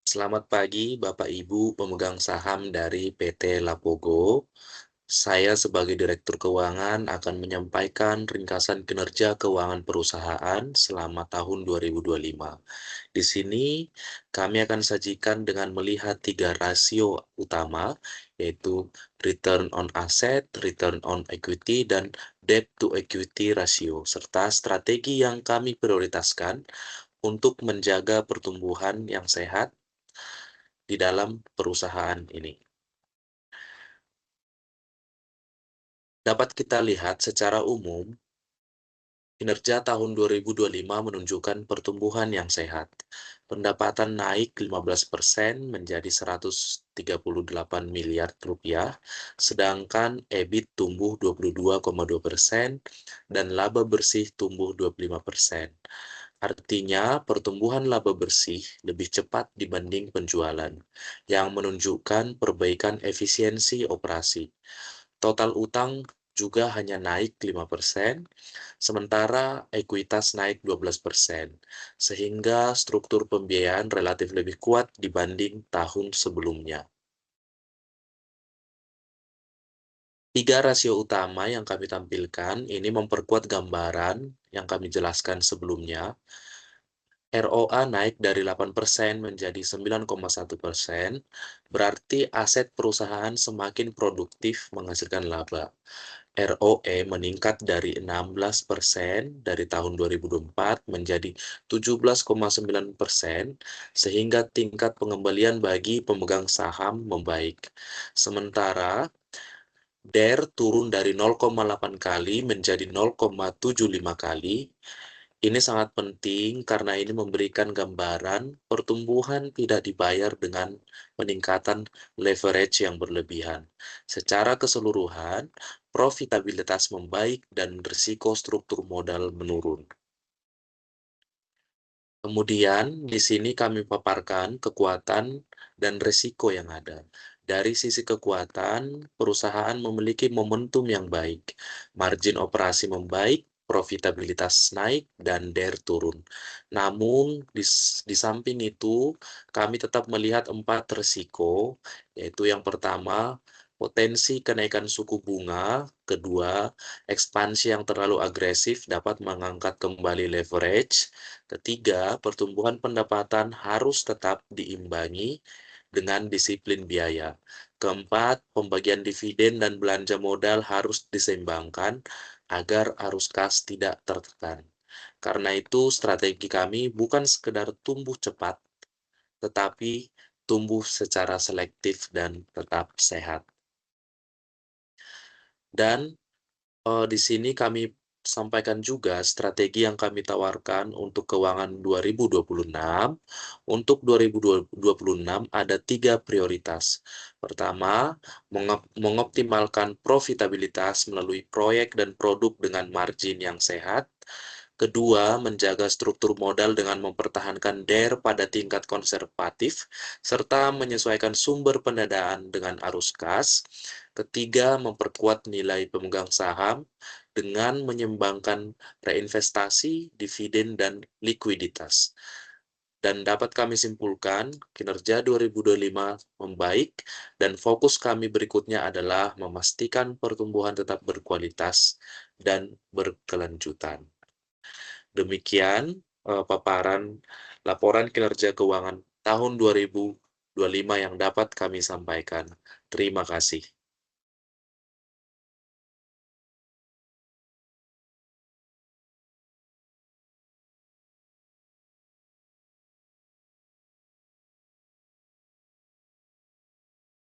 Selamat pagi, Bapak Ibu pemegang saham dari PT Lapogo. Saya sebagai Direktur Keuangan akan menyampaikan ringkasan kinerja keuangan perusahaan selama tahun 2025. Di sini kami akan sajikan dengan melihat tiga rasio utama, yaitu return on asset, return on equity, dan debt to equity ratio, serta strategi yang kami prioritaskan untuk menjaga pertumbuhan yang sehat di dalam perusahaan ini. Dapat kita lihat secara umum, kinerja tahun 2025 menunjukkan pertumbuhan yang sehat. Pendapatan naik 15% menjadi 138 miliar rupiah, sedangkan EBIT tumbuh 22,2% dan laba bersih tumbuh 25%. Artinya, pertumbuhan laba bersih lebih cepat dibanding penjualan, yang menunjukkan perbaikan efisiensi operasi. Total utang juga hanya naik 5%, sementara ekuitas naik 12%, sehingga struktur pembiayaan relatif lebih kuat dibanding tahun sebelumnya. Tiga rasio utama yang kami tampilkan ini memperkuat gambaran yang kami jelaskan sebelumnya. ROA naik dari 8% menjadi 9,1%, berarti aset perusahaan semakin produktif menghasilkan laba. ROE meningkat dari 16% dari tahun 2024 menjadi 17,9%, sehingga tingkat pengembalian bagi pemegang saham membaik. Sementara DER turun dari 0,8 kali menjadi 0,75 kali. Ini sangat penting karena ini memberikan gambaran pertumbuhan tidak dibayar dengan peningkatan leverage yang berlebihan. Secara keseluruhan, profitabilitas membaik dan risiko struktur modal menurun. Kemudian, di sini kami paparkan kekuatan dan risiko yang ada. Dari sisi kekuatan, perusahaan memiliki momentum yang baik. Margin operasi membaik, profitabilitas naik, dan DER turun. Namun, di samping itu, kami tetap melihat 4 risiko, yaitu yang pertama, potensi kenaikan suku bunga, kedua, ekspansi yang terlalu agresif dapat mengangkat kembali leverage, ketiga, pertumbuhan pendapatan harus tetap diimbangi dengan disiplin biaya. Keempat, pembagian dividen dan belanja modal harus diseimbangkan agar arus kas tidak tertekan. Karena itu, strategi kami bukan sekedar tumbuh cepat, tetapi tumbuh secara selektif dan tetap sehat. Dan di sini kami sampaikan juga strategi yang kami tawarkan untuk keuangan 2026. Untuk 2026 ada 3 prioritas. Pertama, mengoptimalkan profitabilitas melalui proyek dan produk dengan margin yang sehat. Kedua, menjaga struktur modal dengan mempertahankan DER pada tingkat konservatif, serta menyesuaikan sumber pendanaan dengan arus kas. Ketiga, memperkuat nilai pemegang saham dengan menyeimbangkan reinvestasi, dividen, dan likuiditas. Dan dapat kami simpulkan, kinerja 2025 membaik, dan fokus kami berikutnya adalah memastikan pertumbuhan tetap berkualitas dan berkelanjutan. Demikian paparan laporan kinerja keuangan tahun 2025 yang dapat kami sampaikan. Terima kasih.